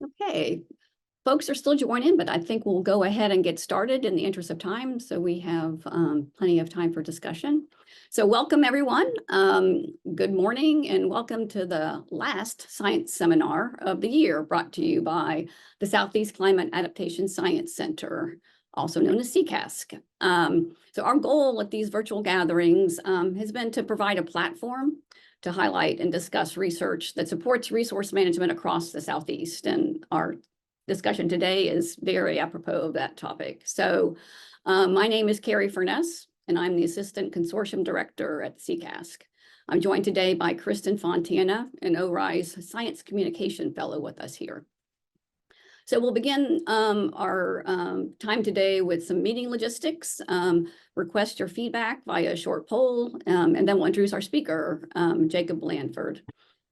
Okay, folks are still joining, but I think we'll go ahead and get started in the interest of time, so we have plenty of time for discussion. So welcome, everyone. Good morning, and welcome to the last science seminar of the year, brought to you by the Southeast Climate Adaptation Science Center, also known as SE CASC. So our goal at these virtual gatherings has been to provide a platform to highlight and discuss research that supports resource management across the Southeast. And our discussion today is very apropos of that topic. So my name is Carrie Furness, and I'm the Assistant Consortium Director at CCASC. I'm joined today by Kristen Fontana, an ORISE Science Communication Fellow with us here. So we'll begin our time today with some meeting logistics. Request your feedback via a short poll, and then we'll introduce our speaker, Jacob Blandford.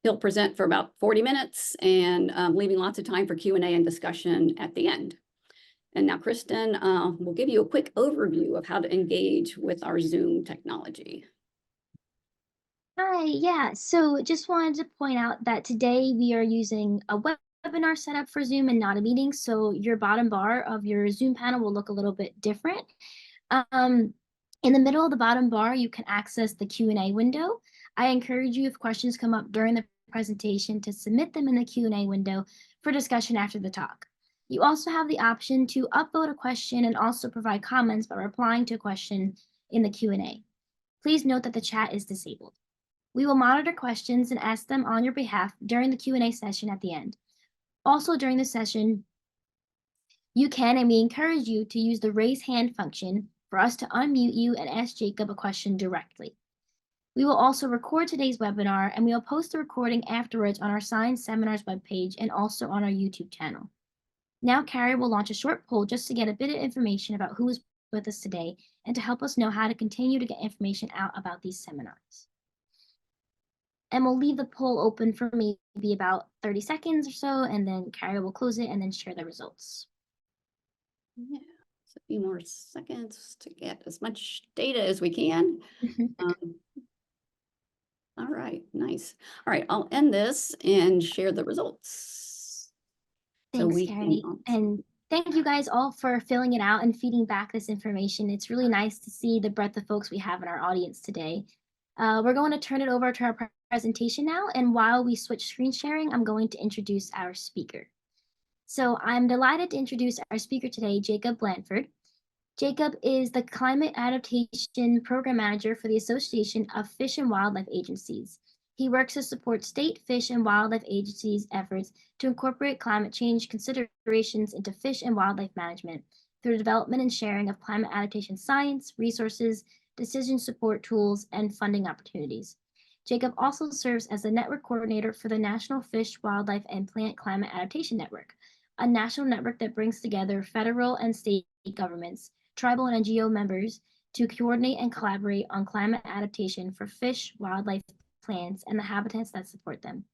He'll present for about 40 minutes and leaving lots of time for Q&A and discussion at the end. And now Kristen will give you a quick overview of how to engage with our Zoom technology. Hi, yeah, so just wanted to point out that today we are using a webinar setup for Zoom and not a meeting, so your bottom bar of your Zoom panel will look a little bit different. In the middle of the bottom bar, you can access the Q&A window. I encourage you, if questions come up during the presentation, to submit them in the Q&A window for discussion after the talk. You also have the option to upvote a question and also provide comments by replying to a question in the Q&A. Please note that the chat is disabled. We will monitor questions and ask them on your behalf during the Q&A session at the end. Also during the session, you can, and we encourage you to use the raise hand function for us to unmute you and ask Jacob a question directly. We will also record today's webinar, and we will post the recording afterwards on our Science Seminars webpage and also on our YouTube channel. Now Carrie will launch a short poll just to get a bit of information about who is with us today and to help us know how to continue to get information out about these seminars. And we'll leave the poll open for maybe about 30 seconds or so, and then Carrie will close it and then share the results. Yeah, a few more seconds to get as much data as we can. All right, nice. All right, I'll end this and share the results. Thanks, Carrie. And thank you guys all for filling it out and feeding back this information. It's really nice to see the breadth of folks we have in our audience today. We're going to turn it over to our presentation now, and while we switch screen sharing, I'm going to introduce our speaker. So I'm delighted to introduce our speaker today, Jacob Blandford. Jacob is the Climate Adaptation Program Manager for the Association of Fish and Wildlife Agencies. He works to support state fish and wildlife agencies' efforts to incorporate climate change considerations into fish and wildlife management through the development and sharing of climate adaptation science, resources, decision support tools, and funding opportunities. Jacob also serves as the network coordinator for the National Fish, Wildlife, and Plant Climate Adaptation Network, a national network that brings together federal and state governments, tribal and NGO members to coordinate and collaborate on climate adaptation for fish, wildlife, plants, and the habitats that support them.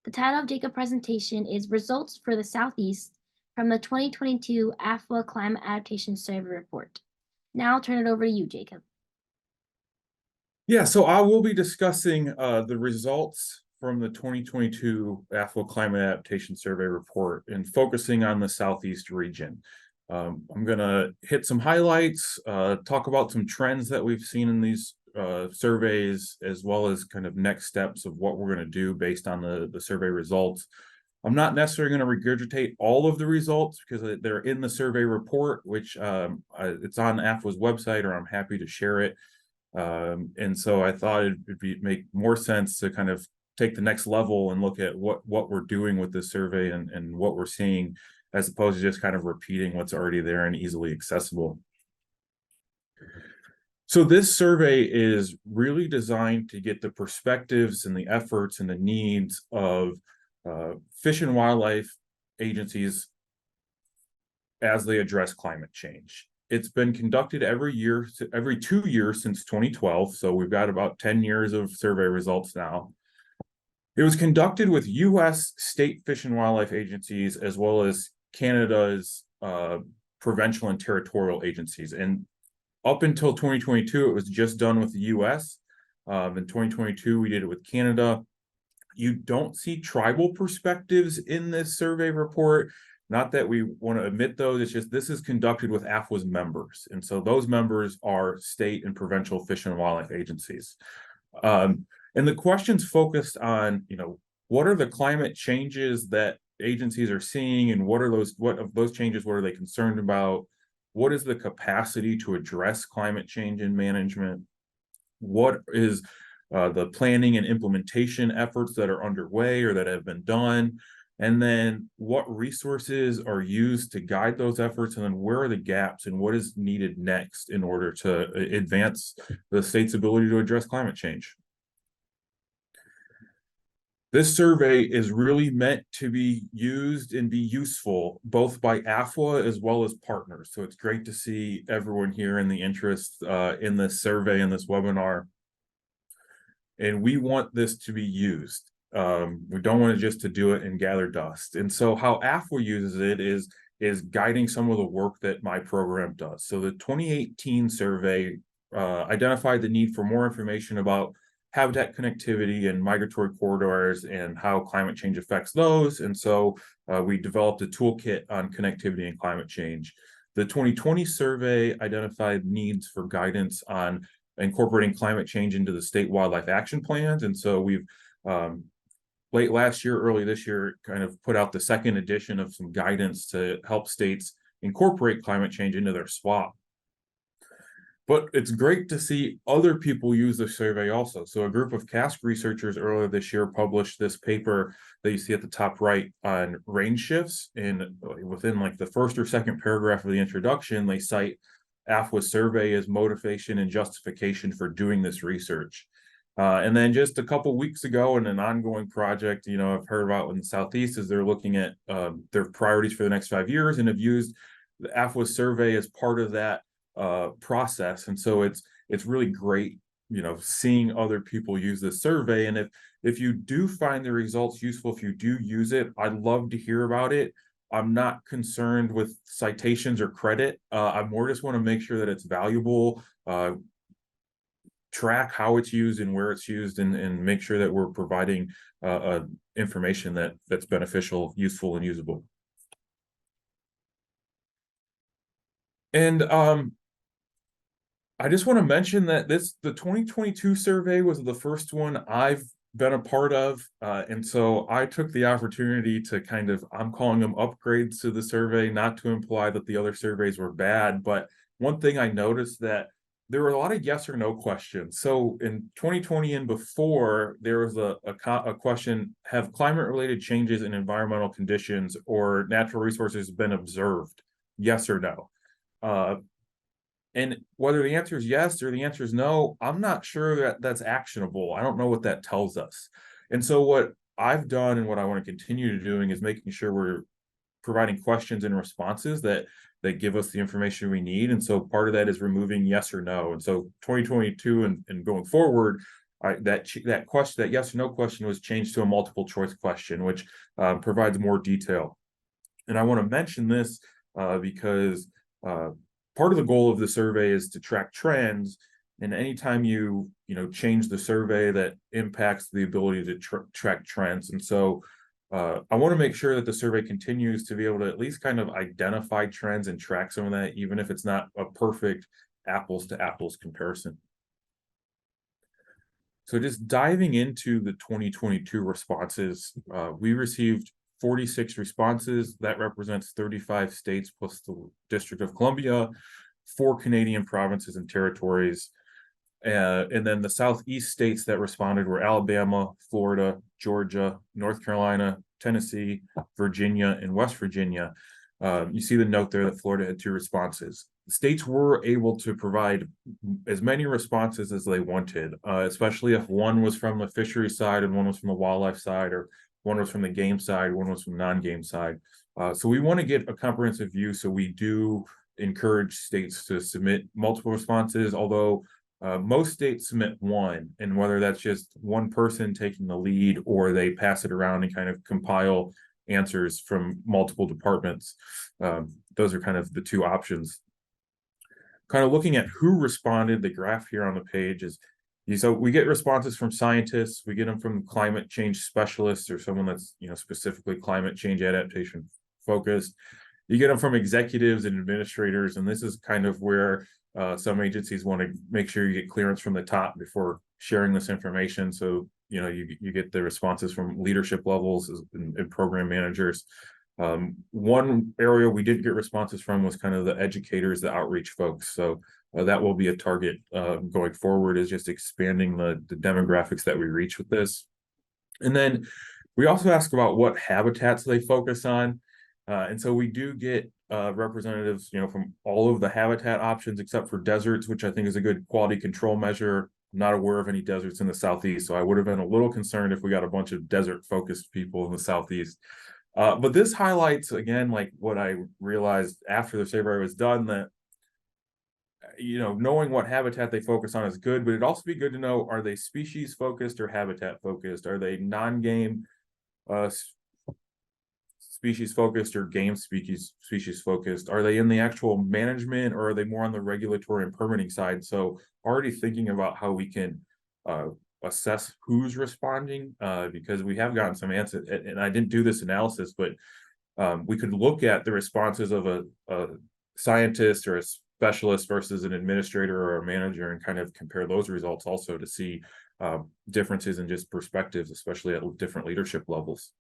The title of Jacob's presentation is Results for the Southeast from the 2022 AFWA Climate Adaptation Survey Report. Now I'll turn it over to you, Jacob. Yeah, so I will be discussing the results from the 2022 AFWA Climate Adaptation Survey Report and focusing on the Southeast region. I'm going to hit some highlights, talk about some trends that we've seen in these surveys, as well as kind of next steps of what we're going to do based on the survey results. I'm not necessarily going to regurgitate all of the results because they're in the survey report, which it's on AFWA's website, or I'm happy to share it. And so I thought it'd make more sense to kind of take the next level and look at what we're doing with this survey and what we're seeing, as opposed to just kind of repeating what's already there and easily accessible. So this survey is really designed to get the perspectives and the efforts and the needs of fish and wildlife agencies as they address climate change. It's been conducted every 2 years since 2012, so we've got about 10 years of survey results now. It was conducted with U.S. state fish and wildlife agencies, as well as Canada's provincial and territorial agencies. And up until 2022, it was just done with the U.S. In 2022, we did it with Canada. You don't see tribal perspectives in this survey report. Not that we want to omit those, it's just this is conducted with AFWA's members. And so those members are state and provincial fish and wildlife agencies. And the questions focused on, what are the climate changes that agencies are seeing, and what of those changes, what are they concerned about? What is the capacity to address climate change and management? What is the planning and implementation efforts that are underway or that have been done? And then what resources are used to guide those efforts? And then where are the gaps and what is needed next in order to advance the state's ability to address climate change? This survey is really meant to be used and be useful both by AFWA as well as partners. So it's great to see everyone here in the interest in this survey and this webinar. And we want this to be used. We don't want it just to do it and gather dust. And so how AFWA uses it is guiding some of the work that my program does. So the 2018 survey identified the need for more information about habitat connectivity and migratory corridors and how climate change affects those. And so we developed a toolkit on connectivity and climate change. The 2020 survey identified needs for guidance on incorporating climate change into the state wildlife action plans. And so we've late last year, early this year, kind of put out the second edition of some guidance to help states incorporate climate change into their SWAP. But it's great to see other people use the survey also. So a group of CASC researchers earlier this year published this paper that you see at the top right on range shifts. And within like the first or second paragraph of the introduction, they cite AFWA survey as motivation and justification for doing this research. And then just a couple weeks ago in an ongoing project, I've heard about in the Southeast is they're looking at their priorities for the next 5 years and have used the AFWA survey as part of that process. And so it's really great, seeing other people use this survey. And if you do find the results useful, if you do use it, I'd love to hear about it. I'm not concerned with citations or credit. I more just want to make sure that it's valuable, track how it's used and where it's used, and make sure that we're providing information that's beneficial, useful, and usable. And I just want to mention that the 2022 survey was the first one I've been a part of. And so I took the opportunity to I'm calling them upgrades to the survey, not to imply that the other surveys were bad. But one thing I noticed that there were a lot of yes or no questions. So in 2020 and before, there was a question, have climate related changes in environmental conditions or natural resources been observed? Yes or no? And whether the answer is yes or the answer is no, I'm not sure that that's actionable. I don't know what that tells us. And so what I've done and what I want to continue to doing is making sure we're providing questions and responses that give us the information we need. And so part of that is removing yes or no. And so 2022 and going forward, that yes or no question was changed to a multiple choice question, which provides more detail. And I want to mention this because part of the goal of the survey is to track trends, and anytime you change the survey, that impacts the ability to track trends. And so I want to make sure that the survey continues to be able to at least kind of identify trends and track some of that, even if it's not a perfect apples to apples comparison. So just diving into the 2022 responses, we received 46 responses. That represents 35 states plus the District of Columbia, 4 Canadian provinces and territories. And then the Southeast states that responded were Alabama, Florida, Georgia, North Carolina, Tennessee, Virginia, and West Virginia. You see the note there that Florida had 2 responses. States were able to provide as many responses as they wanted, especially if one was from the fishery side and one was from the wildlife side, or one was from the game side, one was from the non-game side. So we want to get a comprehensive view. So we do encourage states to submit multiple responses, although most states submit one, and whether that's just one person taking the lead or they pass it around and kind of compile answers from multiple departments. Those are kind of the 2 options. Kind of looking at who responded, the graph here on the page is So we get responses from scientists, we get them from climate change specialists or someone that's, specifically climate change adaptation focused. You get them from executives and administrators, and this is kind of where some agencies want to make sure you get clearance from the top before sharing this information. So, you get the responses from leadership levels and program managers. One area we did get responses from was kind of the educators, the outreach folks. So that will be a target going forward, is just expanding the demographics that we reach with this. And then we also ask about what habitats they focus on. And so we do get representatives, from all of the habitat options except for deserts, which I think is a good quality control measure. I'm not aware of any deserts in the Southeast, so I would have been a little concerned if we got a bunch of desert-focused people in the Southeast. But this highlights, again, like what I realized after the survey was done, that knowing what habitat they focus on is good, but it'd also be good to know, are they species focused or habitat focused? Are they non-game species focused or game species focused? Are they in the actual management, or are they more on the regulatory and permitting side? So already thinking about how we can assess who's responding, because we have gotten some answers, and I didn't do this analysis, but we could look at the responses of a scientist or a specialist versus an administrator or a manager and kind of compare those results also to see differences in just perspectives, especially at different leadership levels.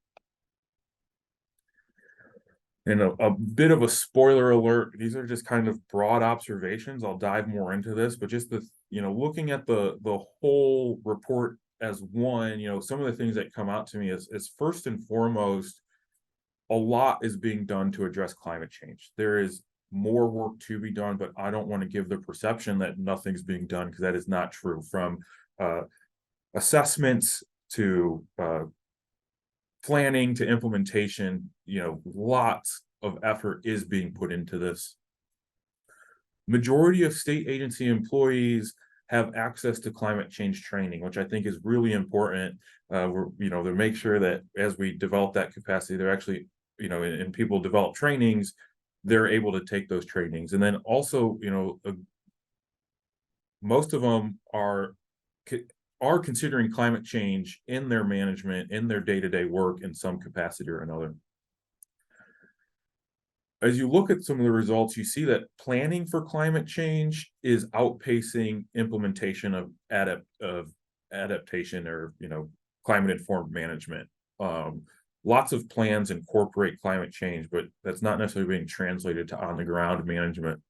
And a bit of a spoiler alert, these are just kind of broad observations. I'll dive more into this, but just looking at the whole report as one, some of the things that come out to me is first and foremost, a lot is being done to address climate change. There is more work to be done, but I don't want to give the perception that nothing's being done, because that is not true. From assessments to planning to implementation, lots of effort is being put into this. Majority of state agency employees have access to climate change training, which I think is really important. To make sure that as we develop that capacity, they're actually, and people develop trainings, they're able to take those trainings. And then also, most of them are considering climate change in their management, in their day-to-day work in some capacity or another. As you look at some of the results, you see that planning for climate change is outpacing implementation of adaptation or climate-informed management. Lots of plans incorporate climate change, but that's not necessarily being translated to on-the-ground management.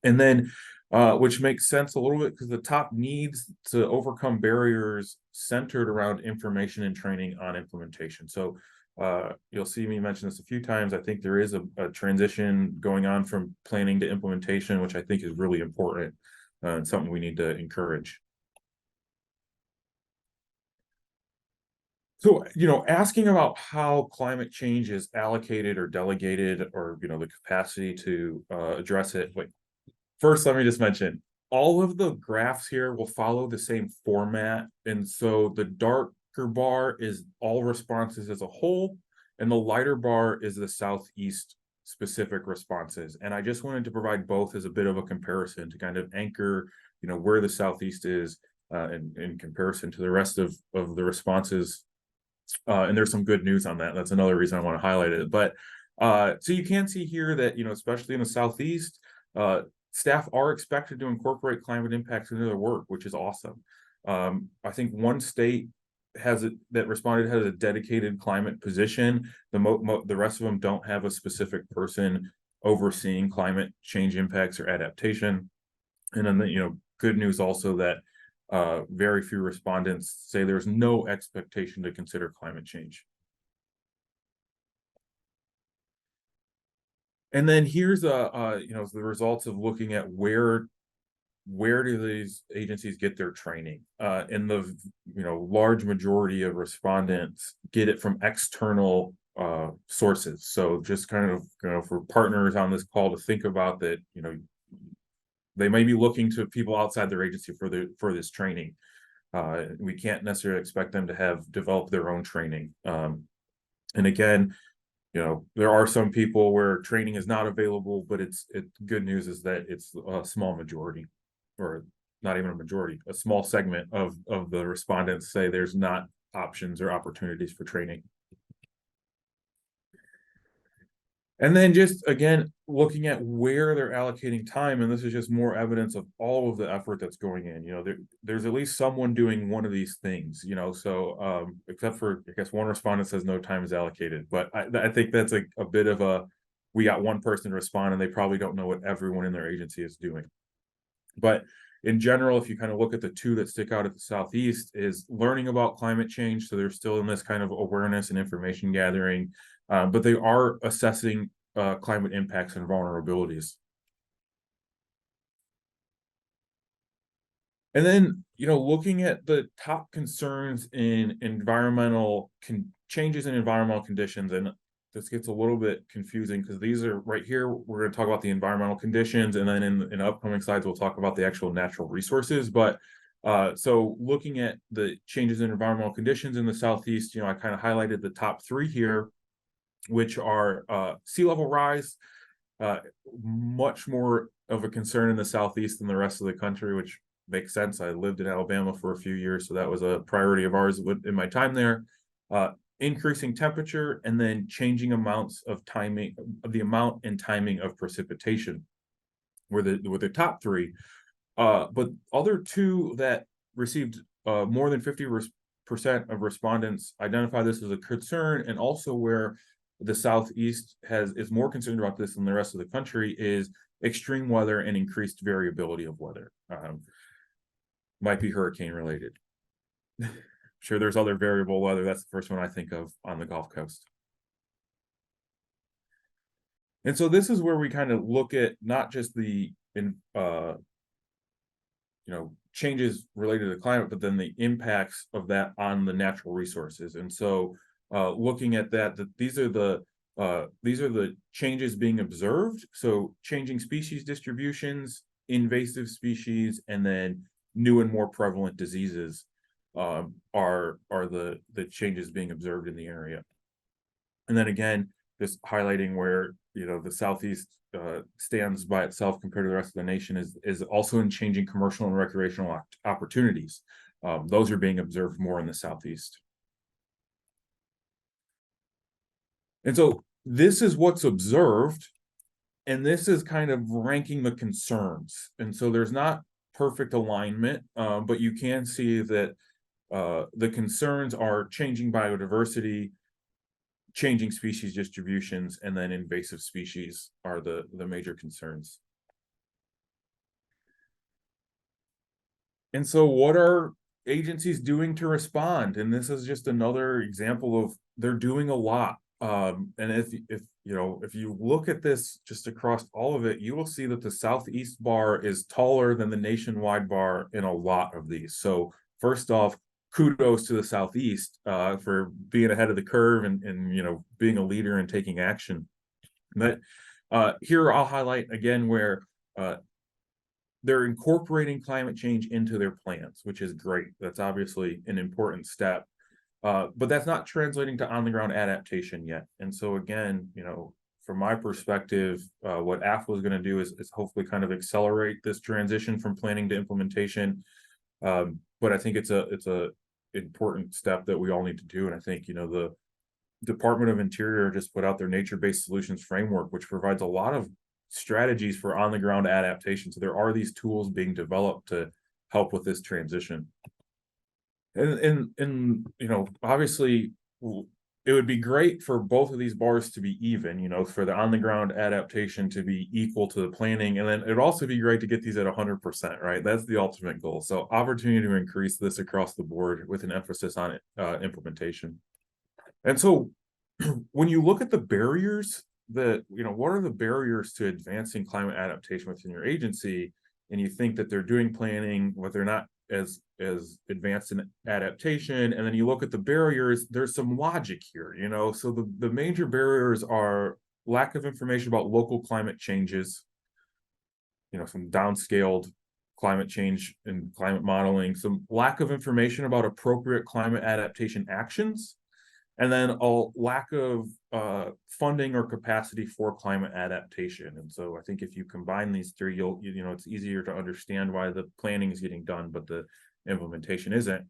And then, which makes sense a little bit, because the top needs to overcome barriers centered around information and training on implementation. So you'll see me mention this a few times. I think there is a transition going on from planning to implementation, which I think is really important and something we need to encourage. So, asking about how climate change is allocated or delegated, or, the capacity to address it. Like, first, let me just mention, all of the graphs here will follow the same format. And so the darker bar is all responses as a whole, and the lighter bar is the Southeast specific responses. And I just wanted to provide both as a bit of a comparison to kind of anchor, where the Southeast is in comparison to the rest of the responses. And there's some good news on that. That's another reason I want to highlight it. But so you can see here that, especially in the Southeast, staff are expected to incorporate climate impacts into their work, which is awesome. I think one state that responded has a dedicated climate position. The rest of them don't have a specific person overseeing climate change impacts or adaptation. And then, good news also that very few respondents say there's no expectation to consider climate change. And then here's the results of looking at where do these agencies get their training. And the large majority of respondents get it from external sources. So just kind of for partners on this call to think about that, they may be looking to people outside their agency for this training. We can't necessarily expect them to have developed their own training. And again, there are some people where training is not available, but it's good news is that it's a small majority, or not even a majority, a small segment of the respondents say there's not options or opportunities for training. And then just, again, looking at where they're allocating time, and this is just more evidence of all of the effort that's going in. You know, there's at least someone doing one of these things, you know, so except for, I guess, one respondent says no time is allocated. But I think that's a bit of a, we got one person to respond and they probably don't know what everyone in their agency is doing. But in general, if you kind of look at the two that stick out at the Southeast, is learning about climate change. So they're still in this kind of awareness and information gathering, but they are assessing climate impacts and vulnerabilities. And then, you know, looking at the top concerns in changes in environmental conditions, and this gets a little bit confusing because these are right here, we're going to talk about the environmental conditions, and then in upcoming slides, we'll talk about the actual natural resources. But so looking at the changes in environmental conditions in the Southeast, you know, I kind of highlighted the top three here, which are sea level rise, much more of a concern in the Southeast than the rest of the country, which makes sense. I lived in Alabama for a few years, so that was a priority of ours in my time there. Increasing temperature, and then changing amounts of timing, the amount and timing of precipitation were the top three. But other two that received more than 50% of respondents identify this as a concern, and also where the Southeast is more concerned about this than the rest of the country, is extreme weather and increased variability of weather. Might be hurricane related. Sure, there's other variable weather. That's the first one I think of on the Gulf Coast. And so this is where we kind of look at not just the changes related to climate, but then the impacts of that on the natural resources. And so looking at that these are the changes being observed. So changing species distributions, invasive species, and then new and more prevalent diseases are the changes being observed in the area. And then again, just highlighting where, you know, the Southeast stands by itself compared to the rest of the nation is also in changing commercial and recreational opportunities. Those are being observed more in the Southeast. And so this is what's observed, and this is kind of ranking the concerns. And so there's not perfect alignment, but you can see that the concerns are changing biodiversity, changing species distributions, and then invasive species are the major concerns. And so what are agencies doing to respond? And this is just another example of they're doing a lot. And if you look at this just across all of it, you will see that the Southeast bar is taller than the nationwide bar in a lot of these. So first off, kudos to the Southeast for being ahead of the curve and you know, being a leader and taking action. But here I'll highlight again where they're incorporating climate change into their plans, which is great. That's obviously an important step. But that's not translating to on-the-ground adaptation yet. And so again, you know, from my perspective, what AFWA is going to do is hopefully kind of accelerate this transition from planning to implementation. But I think it's a important step that we all need to do. And I think, you know, the Department of Interior just put out their nature-based solutions framework, which provides a lot of strategies for on-the-ground adaptation. So there are these tools being developed to help with this transition. And you know, obviously it would be great for both of these bars to be even, you know, for the on-the-ground adaptation to be equal to the planning. And then it'd also be great to get these at 100%, right? That's the ultimate goal. So opportunity to increase this across the board with an emphasis on implementation. And so when you look at the barriers that, you know, what are the barriers to advancing climate adaptation within your agency? And you think that they're doing planning, but they're not as advanced in adaptation, and then you look at the barriers, there's some logic here, you know. So the major barriers are lack of information about local climate changes, you know, some downscaled climate change and climate modeling, some lack of information about appropriate climate adaptation actions, and then a lack of funding or capacity for climate adaptation. And so I think if you combine these three, you know, it's easier to understand why the planning is getting done, but the implementation isn't.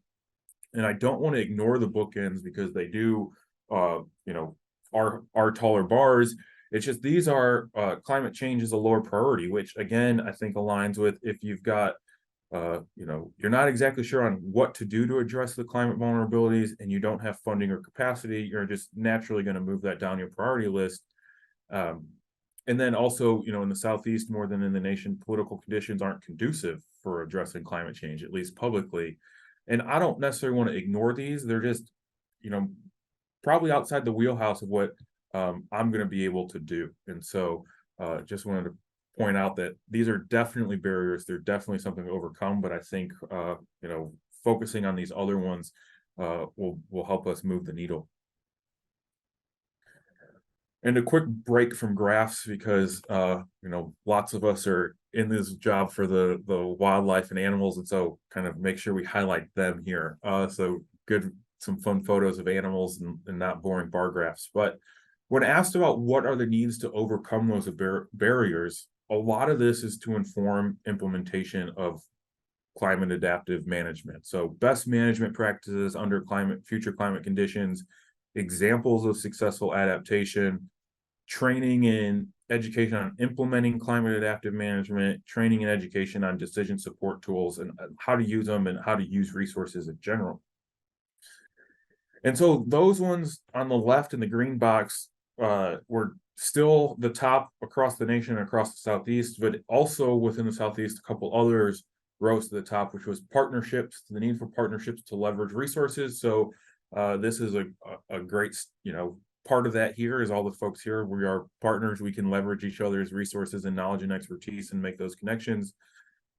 And I don't want to ignore the bookends because they do, you know, are taller bars. It's just these are climate change is a lower priority, which again, I think aligns with if you've got, you know, you're not exactly sure on what to do to address the climate vulnerabilities and you don't have funding or capacity, you're just naturally going to move that down your priority list. And then also, you know, in the Southeast, more than in the nation, political conditions aren't conducive for addressing climate change, at least publicly. And I don't necessarily want to ignore these. They're just, you know, probably outside the wheelhouse of what I'm going to be able to do. And so just wanted to point out that these are definitely barriers. They're definitely something to overcome. But I think, you know, focusing on these other ones will help us move the needle. And a quick break from graphs because you know, lots of us are in this job for the wildlife and animals, and so kind of make sure we highlight them here. So some fun photos of animals and not boring bar graphs. But when asked about what are the needs to overcome those barriers, a lot of this is to inform implementation of climate adaptive management. So best management practices under future climate conditions, examples of successful adaptation, training and education on implementing climate adaptive management, training and education on decision support tools and how to use them and how to use resources in general. And so those ones on the left in the green box were still the top across the nation and across the Southeast, but also within the Southeast, a couple others rose to the top, which was partnerships, the need for partnerships to leverage resources. So this is a great, you know, part of that here is all the folks here. We are partners. We can leverage each other's resources and knowledge and expertise and make those connections.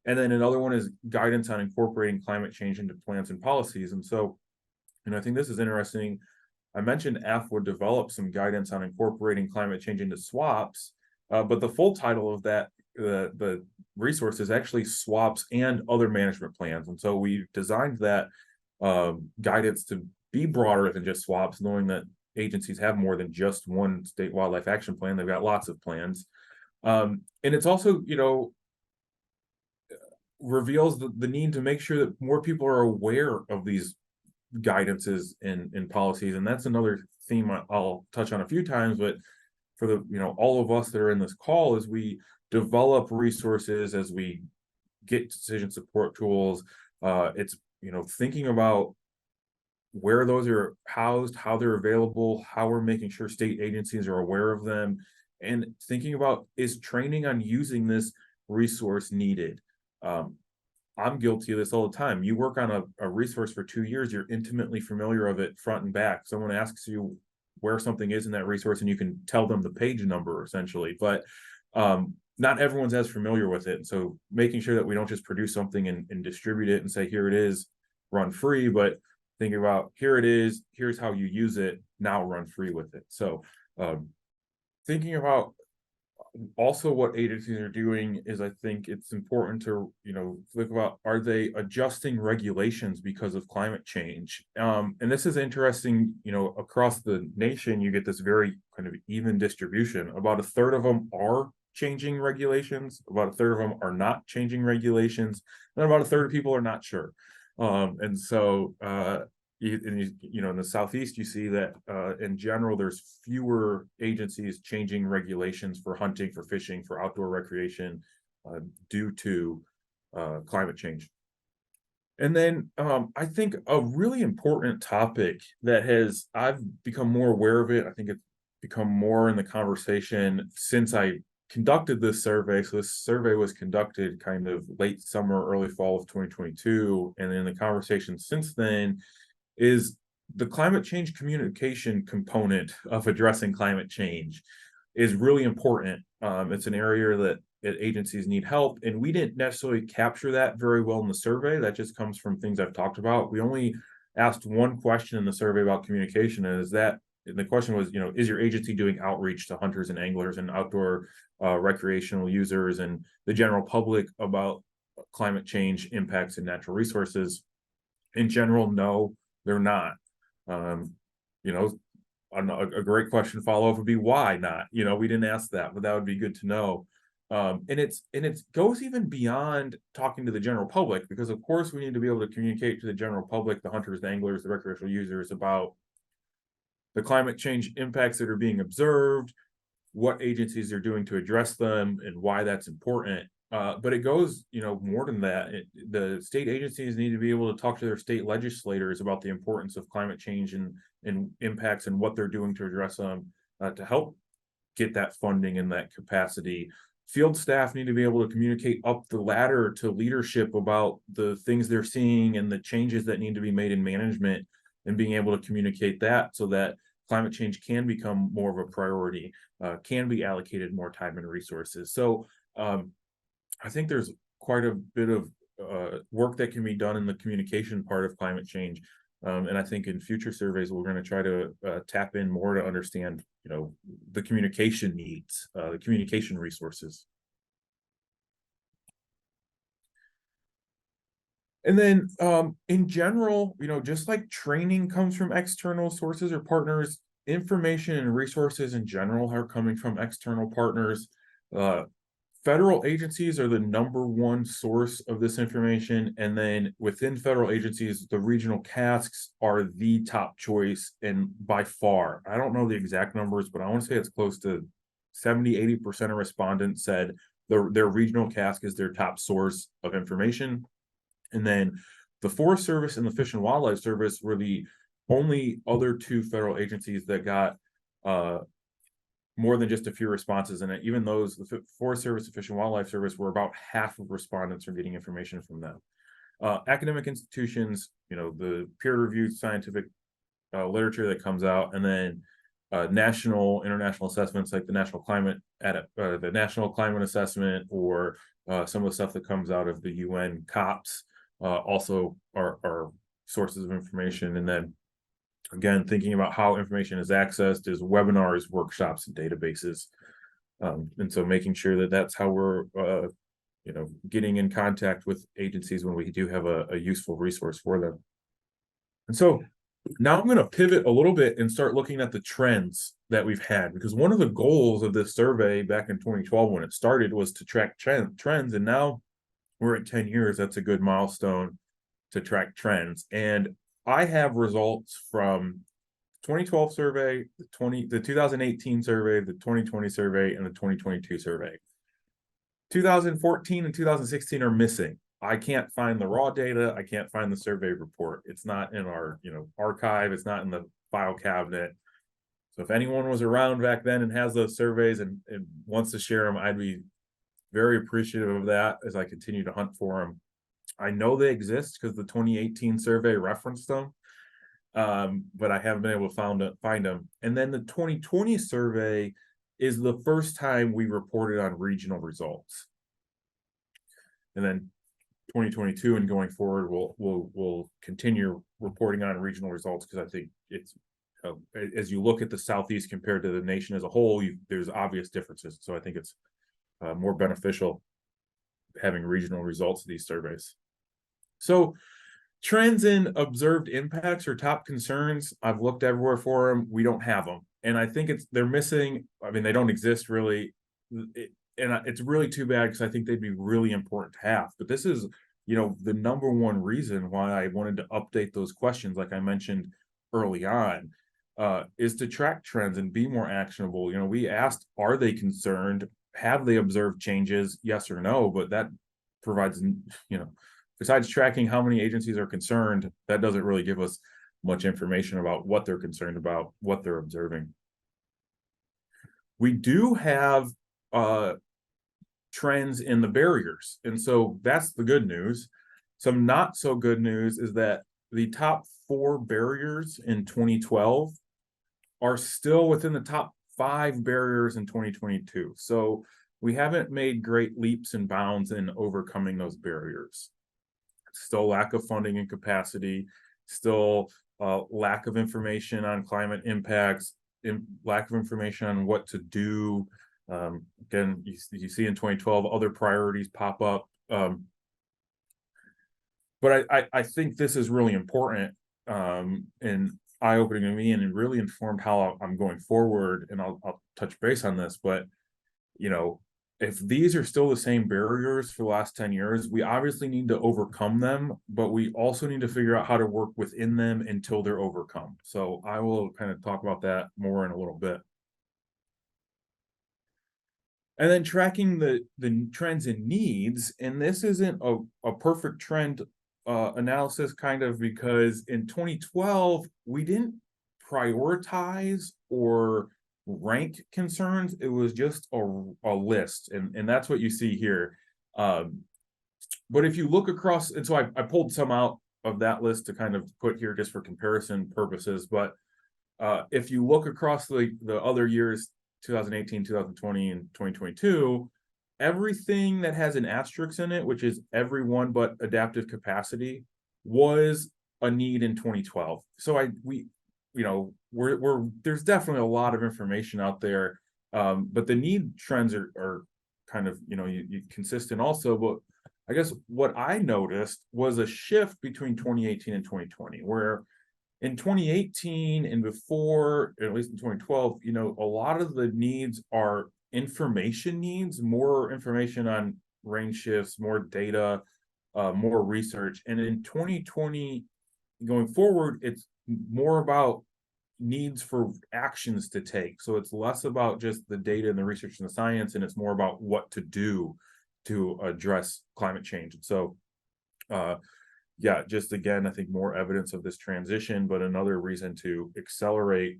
And then another one is guidance on incorporating climate change into plans and policies. And so, and I think this is interesting. I mentioned AFWA developed some guidance on incorporating climate change into swaps, but the full title of that, the resource is actually swaps and other management plans. And so we designed that guidance to be broader than just swaps, knowing that agencies have more than just one state wildlife action plan. They've got lots of plans. And it's also, you know, reveals the need to make sure that more people are aware of these guidances and policies. And that's another theme I'll touch on a few times, but for the, you know, all of us that are in this call, as we develop resources, as we get decision support tools, it's, you know, thinking about where those are housed, how they're available, how we're making sure state agencies are aware of them, and thinking about, is training on using this resource needed? I'm guilty of this all the time. You work on a resource for 2 years, you're intimately familiar of it front and back. Someone asks you where something is in that resource and you can tell them the page number essentially, but not everyone's as familiar with it. And so making sure that we don't just produce something and distribute it and say, here it is, run free, but thinking about, here it is, here's how you use it, now run free with it. So thinking about also what agencies are doing is, I think it's important to, you know, think about, are they adjusting regulations because of climate change? And this is interesting, you know, across the nation, you get this very kind of even distribution. About a third of them are changing regulations, about a third of them are not changing regulations, and about a third of people are not sure. And so you know, in the Southeast, you see that in general, there's fewer agencies changing regulations for hunting, for fishing, for outdoor recreation due to climate change. And then I think a really important topic that I've become more aware of it. I think it's become more in the conversation since I conducted this survey. So this survey was conducted kind of late summer, early fall of 2022. And in the conversation since then is the climate change communication component of addressing climate change is really important. It's an area that agencies need help, and we didn't necessarily capture that very well in the survey. That just comes from things I've talked about. We only asked one question in the survey about communication, and the question was, you know, is your agency doing outreach to hunters and anglers and outdoor recreational users and the general public about climate change impacts and natural resources? In general, no, they're not. a great question follow-up would be why not? We didn't ask that, but that would be good to know. And it goes even beyond talking to the general public, because of course we need to be able to communicate to the general public, the hunters, the anglers, the recreational users, about the climate change impacts that are being observed, what agencies are doing to address them, and why that's important. But it goes, more than that. The state agencies need to be able to talk to their state legislators about the importance of climate change and impacts and what they're doing to address them, to help get that funding and that capacity. Field staff need to be able to communicate up the ladder to leadership about the things they're seeing and the changes that need to be made in management, and being able to communicate that so that climate change can become more of a priority, can be allocated more time and resources. So I think there's quite a bit of work that can be done in the communication part of climate change. And I think in future surveys, we're going to try to tap in more to understand, the communication needs, the communication resources. And then in general, just like training comes from external sources or partners, information and resources in general are coming from external partners. Federal agencies are the #1 source of this information. And then within federal agencies, the regional CASCs are the top choice. And by far, I don't know the exact numbers, but I want to say it's close to 70–80% of respondents said their regional CASC is their top source of information. And then the Forest Service and the Fish and Wildlife Service were the only other 2 federal agencies that got more than just a few responses. And even those, the Forest Service and Fish and Wildlife Service, were about half of respondents are getting information from them. Academic institutions, the peer-reviewed scientific literature that comes out, and then national, international assessments like the National Climate Assessment, or some of the stuff that comes out of the UN COPs, also are sources of information. And then again, thinking about how information is accessed is webinars, workshops, and databases. And so making sure that that's how we're getting in contact with agencies when we do have a useful resource for them. And so now I'm going to pivot a little bit and start looking at the trends that we've had, because one of the goals of this survey back in 2012 when it started was to track trends, and now we're at 10 years. That's a good milestone to track trends. And I have results from 2012 survey, the 2018 survey, the 2020 survey, and the 2022 survey. 2014 and 2016 are missing. I can't find the raw data. I can't find the survey report. It's not in our archive. It's not in the file cabinet. So if anyone was around back then and has those surveys and wants to share them, I'd be very appreciative of that as I continue to hunt for them. I know they exist because the 2018 survey referenced them, but I haven't been able to find them. And then the 2020 survey is the first time we reported on regional results. And then 2022 and going forward, we'll continue reporting on regional results, because I think it's as you look at the Southeast compared to the nation as a whole, there's obvious differences. So I think it's more beneficial having regional results of these surveys. So trends in observed impacts or top concerns, I've looked everywhere for them. We don't have them. And I think they're missing. I mean, they don't exist really. And it's really too bad, because I think they'd be really important to have. But this is, the #1 reason why I wanted to update those questions, like I mentioned early on, is to track trends and be more actionable. We asked, are they concerned? Have they observed changes? Yes or no? But that provides, besides tracking how many agencies are concerned, that doesn't really give us much information about what they're concerned about, what they're observing. We do have trends in the barriers, and so that's the good news. Some not so good news is that the top 4 barriers in 2012 are still within the top 5 barriers in 2022. So we haven't made great leaps and bounds in overcoming those barriers. Still lack of funding and capacity, still lack of information on climate impacts, lack of information on what to do. Again, you see in 2012 other priorities pop up. But I think this is really important. And eye-opening to me, and it really informed how I'm going forward. And I'll touch base on this, but you know, if these are still the same barriers for the last 10 years, we obviously need to overcome them, but we also need to figure out how to work within them until they're overcome. So I will kind of talk about that more in a little bit. And then tracking the trends and needs, and this isn't a perfect trend analysis, kind of, because in 2012 we didn't prioritize or rank concerns. It was just a list, and that's what you see here. But if you look across, and so I pulled some out of that list to kind of put here just for comparison purposes, but if you look across the other years, 2018, 2020, and 2022, everything that has an asterisk in it, which is everyone but adaptive capacity, was a need in 2012. So there's definitely a lot of information out there, but the need trends are kind of, you consistent also. But I guess what I noticed was a shift between 2018 and 2020, where in 2018 and before, at least in 2012, a lot of the needs are information needs, more information on range shifts, more data, more research. And in 2020, going forward, it's more about needs for actions to take. So it's less about just the data and the research and the science, and it's more about what to do to address climate change. So, yeah, just again, I think more evidence of this transition, but another reason to accelerate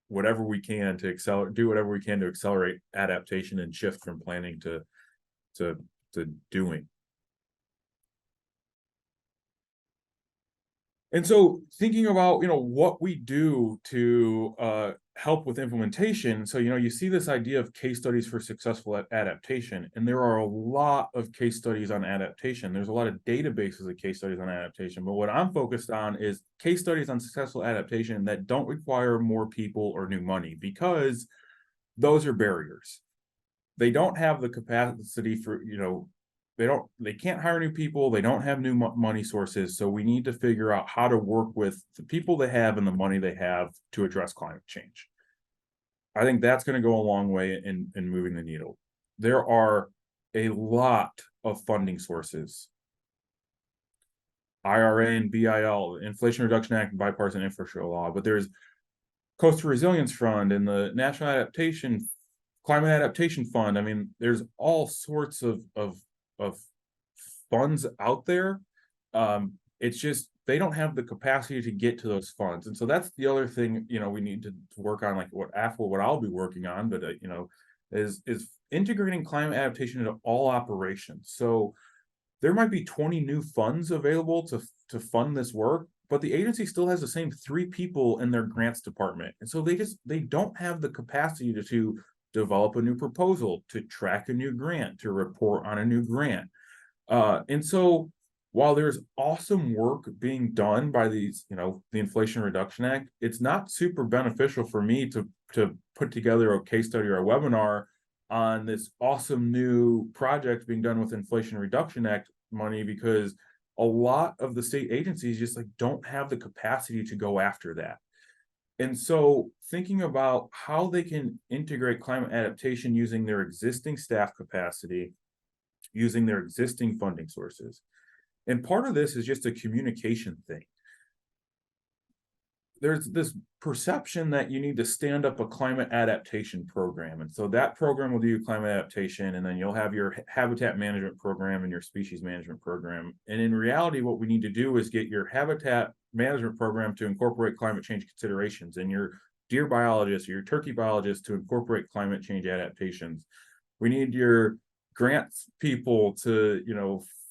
whatever we can to accelerate adaptation and shift from planning to doing. And so thinking about, what we do to help with implementation. So, you see this idea of case studies for successful adaptation, and there are a lot of case studies on adaptation. There's a lot of databases of case studies on adaptation, but what I'm focused on is case studies on successful adaptation that don't require more people or new money, because those are barriers. They don't have the capacity for, they can't hire new people. They don't have new money sources. So we need to figure out how to work with the people they have and the money they have to address climate change. I think that's going to go a long way in moving the needle. There are a lot of funding sources. IRA and BIL, Inflation Reduction Act, and Bipartisan Infrastructure Law, but there's Coastal Resilience Fund and the National Climate Adaptation Fund. I mean, there's all sorts of funds out there. It's just they don't have the capacity to get to those funds, and so that's the other thing we need to work on, like what I'll be working on, but is integrating climate adaptation into all operations. So there might be 20 new funds available to fund this work, but the agency still has the same 3 people in their grants department, and so they don't have the capacity to develop a new proposal, to track a new grant, to report on a new grant. And so while there's awesome work being done by these, the Inflation Reduction Act, it's not super beneficial for me to put together a case study or a webinar on this awesome new project being done with Inflation Reduction Act money, because a lot of the state agencies just don't have the capacity to go after that. And so thinking about how they can integrate climate adaptation using their existing staff capacity, using their existing funding sources. And part of this is just a communication thing. There's this perception that you need to stand up a climate adaptation program. And so that program will do climate adaptation, and then you'll have your habitat management program and your species management program. And in reality, what we need to do is get your habitat management program to incorporate climate change considerations, and your deer biologists or your turkey biologists to incorporate climate change adaptations. We need your grants people to,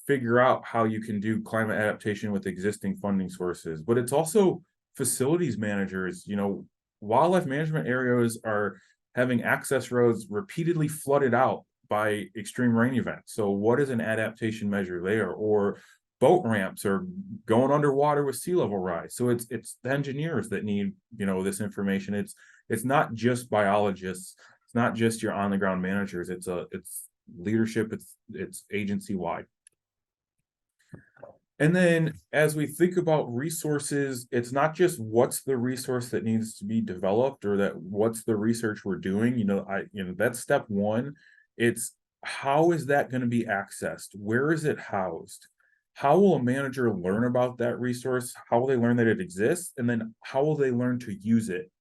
figure out how you can do climate adaptation with existing funding sources. But it's also facilities managers. Wildlife management areas are having access roads repeatedly flooded out by extreme rain events. So what is an adaptation measure there? Or boat ramps are going underwater with sea level rise. So it's the engineers that need, this information. It's not just biologists. It's not just your on the ground managers. It's leadership. It's agency wide. And then as we think about resources, it's not just what's the resource that needs to be developed or that what's the research we're doing. That's step one. It's how is that going to be accessed? Where is it housed? How will a manager learn about that resource? How will they learn that it exists? And then how will they learn to use it?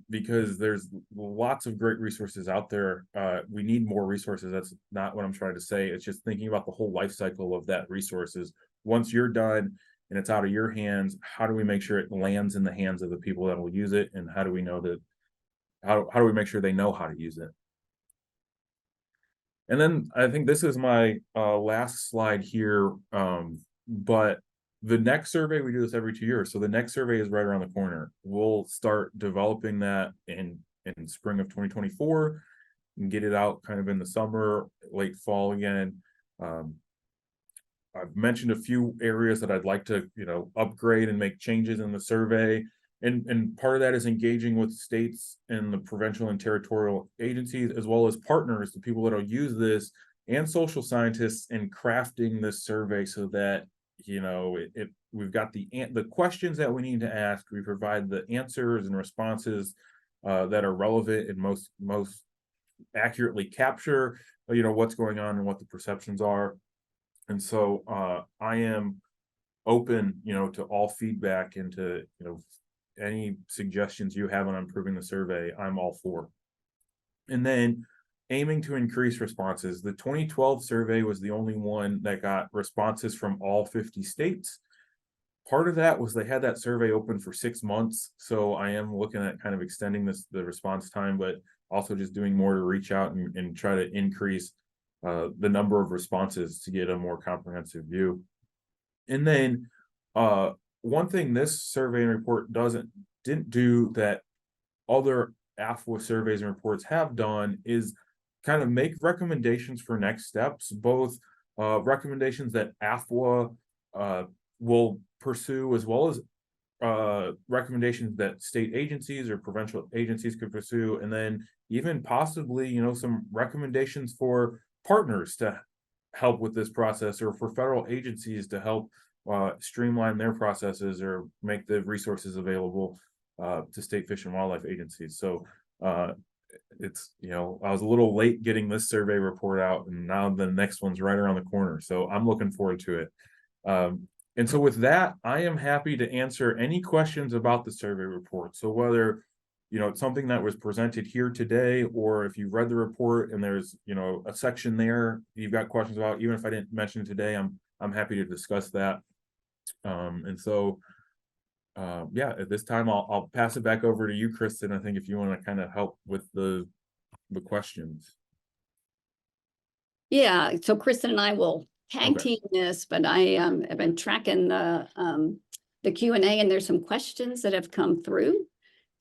Because there's lots of great resources out there. We need more resources. That's not what I'm trying to say. It's just thinking about the whole life cycle of that resources. Once you're done and it's out of your hands, how do we make sure it lands in the hands of the people that will use it? And how do we know that, how do we make sure they know how to use it? And then I think this is my last slide here. But the next survey, we do this every 2 years. So the next survey is right around the corner. We'll start developing that in spring of 2024 and get it out kind of in the summer, late fall again. I've mentioned a few areas that I'd like to, upgrade and make changes in the survey. And part of that is engaging with states and the provincial and territorial agencies, as well as partners, the people that will use this, and social scientists, in crafting this survey so that, we've got the questions that we need to ask. We provide the answers and responses that are relevant and most accurately capture, what's going on and what the perceptions are. And so I am open, to all feedback and to, any suggestions you have on improving the survey. I'm all for. And then aiming to increase responses. The 2012 survey was the only one that got responses from all 50 states. Part of that was they had that survey open for 6 months. So I am looking at kind of extending the response time, but also just doing more to reach out and try to increase the number of responses to get a more comprehensive view. And then one thing this survey and report didn't do that other AFWA surveys and reports have done is kind of make recommendations for next steps, both recommendations that AFWA will pursue, as well as recommendations that state agencies or provincial agencies could pursue, and then even possibly, some recommendations for partners to help with this process, or for federal agencies to help streamline their processes or make the resources available to state fish and wildlife agencies. So it's, I was a little late getting this survey report out, and now the next one's right around the corner. So I'm looking forward to it. And so with that, I am happy to answer any questions about the survey report. So whether, it's something that was presented here today, or if you've read the report and there's, a section there you've got questions about, even if I didn't mention it today, I'm happy to discuss that. And so, yeah, at this time, I'll pass it back over to you, Kristen. I think if you want to kind of help with the questions. Yeah, so Kristen and I will tag Okay. team this, but I have been tracking the Q&A, and there's some questions that have come through.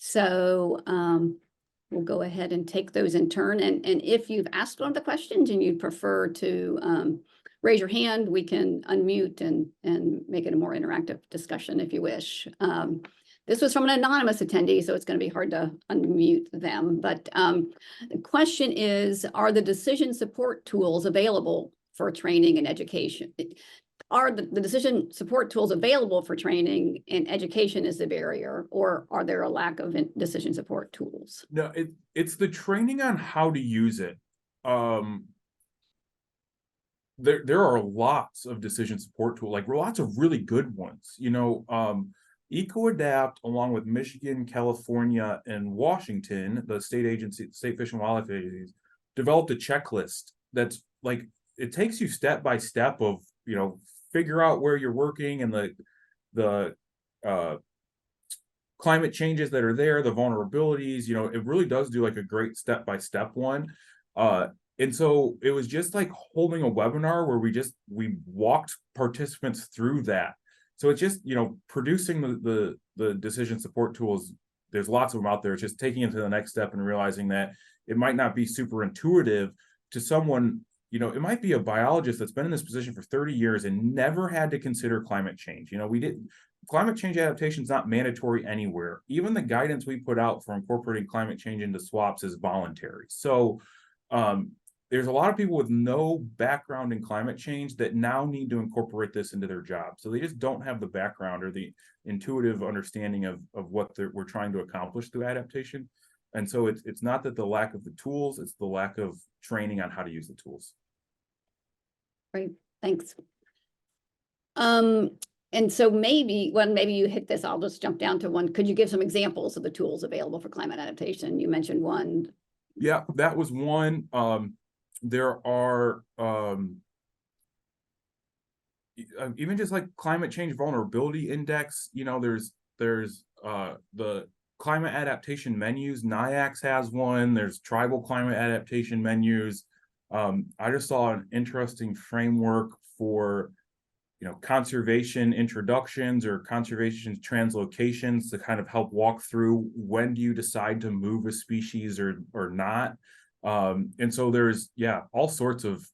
So we'll go ahead and take those in turn. And if you've asked one of the questions and you'd prefer to raise your hand, we can unmute and make it a more interactive discussion if you wish. This was from an anonymous attendee, so it's going to be hard to unmute them. But the question is, are the decision support tools available for training and education? Are the decision support tools available for training, and education is the barrier, or are there a lack of decision support tools? No, it's the training on how to use it. There are lots of decision support tools, like lots of really good ones. EcoAdapt, along with Michigan, California, and Washington, the state fish and wildlife agencies, developed a checklist that's like, it takes you step by step of, figure out where you're working and the climate changes that are there, the vulnerabilities. It really does do like a great step by step one. And so it was just like holding a webinar where we walked participants through that. So it's just, producing the decision support tools. There's lots of them out there. It's just taking it to the next step and realizing that it might not be super intuitive to someone. It might be a biologist that's been in this position for 30 years and never had to consider climate change. Climate change adaptation is not mandatory anywhere. Even the guidance we put out for incorporating climate change into swaps is voluntary. So there's a lot of people with no background in climate change that now need to incorporate this into their job. So they just don't have the background or the intuitive understanding of what we're trying to accomplish through adaptation. And so it's not that the lack of the tools, it's the lack of training on how to use the tools. Great, thanks. And so maybe you hit this, I'll just jump down to one. Could you give some examples of the tools available for climate adaptation? You mentioned one. Yeah, that was one. There are even just like climate change vulnerability index, there's the climate adaptation menus. NIAX has one. There's tribal climate adaptation menus. I just saw an interesting framework for conservation introductions or conservation translocations to kind of help walk through when do you decide to move a species or not. And so there's all sorts of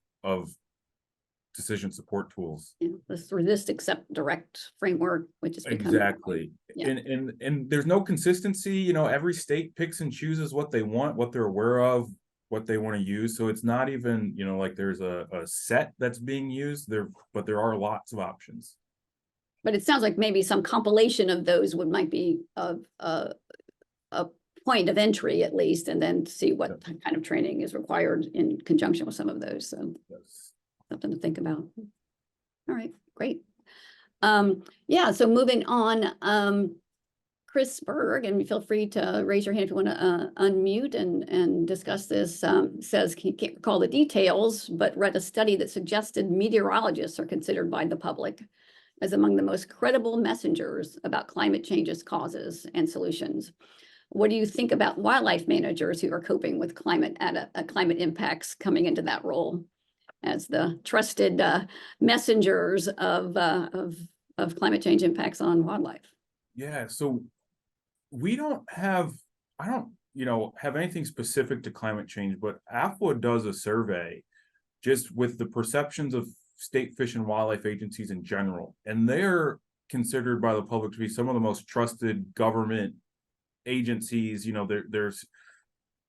decision support tools. This resist, accept, direct framework, which is becoming exactly. And there's no consistency. Every state picks and chooses what they want, what they're aware of, what they want to use. So it's not even like there's a set that's being used there, but there are lots of options. But it sounds like maybe some compilation of those might be a point of entry at least, and then see what kind of training is required in conjunction with some of those. So something to think about. All right, great. So moving on, Chris Berg, and feel free to raise your hand if you want to unmute and discuss this, says he can't recall the details, but read a study that suggested meteorologists are considered by the public as among the most credible messengers about climate change's causes and solutions. What do you think about wildlife managers who are coping with climate impacts coming into that role as the trusted messengers of climate change impacts on wildlife? Yeah, so I don't have anything specific to climate change, but AFWA does a survey just with the perceptions of state fish and wildlife agencies in general. And they're considered by the public to be some of the most trusted government agencies. There's,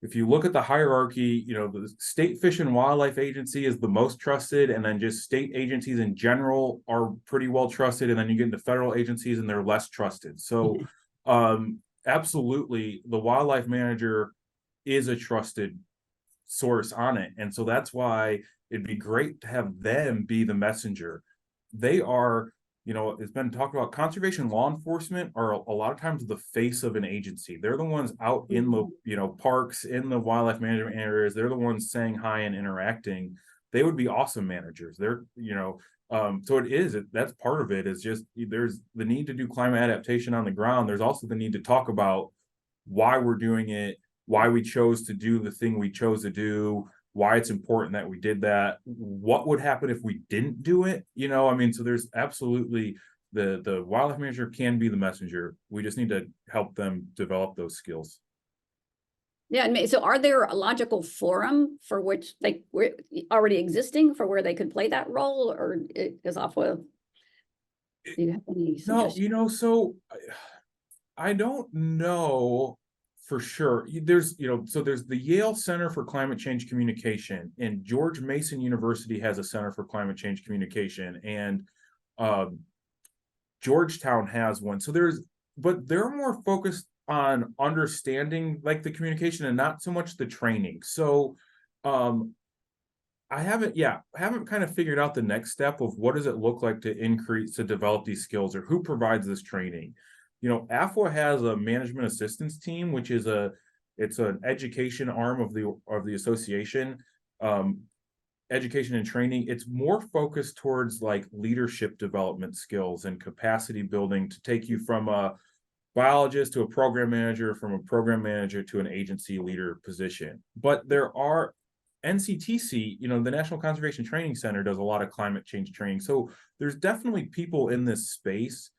if you look at the hierarchy, the state fish and wildlife agency is the most trusted, and then just state agencies in general are pretty well trusted, and then you get into federal agencies and they're less trusted. So absolutely, the wildlife manager is a trusted source on it. And so that's why it'd be great to have them be the messenger. They are, it's been talked about, conservation law enforcement are a lot of times the face of an agency. They're the ones out in the, parks, in the wildlife management areas. They're the ones saying hi and interacting. They would be awesome managers. They're, so that's part of it, is just there's the need to do climate adaptation on the ground. There's also the need to talk about why we're doing it, why we chose to do the thing we chose to do, why it's important that we did that, what would happen if we didn't do it. So there's absolutely the wildlife manager can be the messenger. We just need to help them develop those skills. Yeah, so are there a logical forum for which they were already existing for where they could play that role, or is AFWA? Do you have any suggestions? No, so I don't know for sure. There's, so there's the Yale Center for Climate Change Communication, and George Mason University has a Center for Climate Change Communication, and Georgetown has one. So but they're more focused on understanding like the communication and not so much the training. So I haven't kind of figured out the next step of what does it look like to develop these skills, or who provides this training. AFWA has a management assistance team, which is it's an education arm of the association. Education and training, it's more focused towards like leadership development skills and capacity building to take you from a biologist to a program manager, from a program manager to an agency leader position. But there are NCTC, the National Conservation Training Center does a lot of climate change training. So there's definitely people in this space.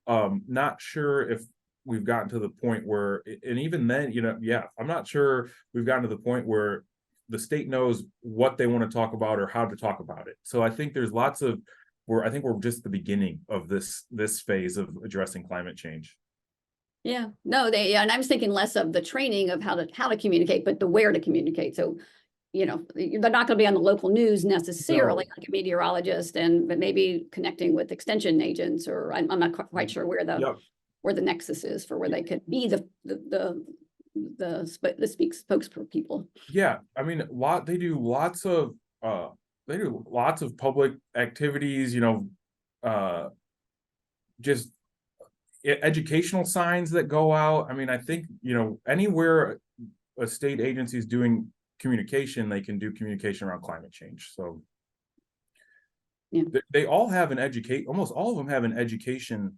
Not sure if we've gotten to the point where, and even then, I'm not sure we've gotten to the point where the state knows what they want to talk about or how to talk about it. So I think there's I think we're just the beginning of this phase of addressing climate change. Yeah, no, and I was thinking less of the training of how to communicate, but the where to communicate. So you know, they're not going to be on the local news necessarily, like a meteorologist, but maybe connecting with extension agents, or I'm not quite sure where the nexus is for where they could be the spokespeople. Yeah, I mean, they do lots of public activities, you know, just educational signs that go out. I mean, I think, you know, anywhere a state agency is doing communication, they can do communication around climate change. So yeah, they all have almost all of them have an education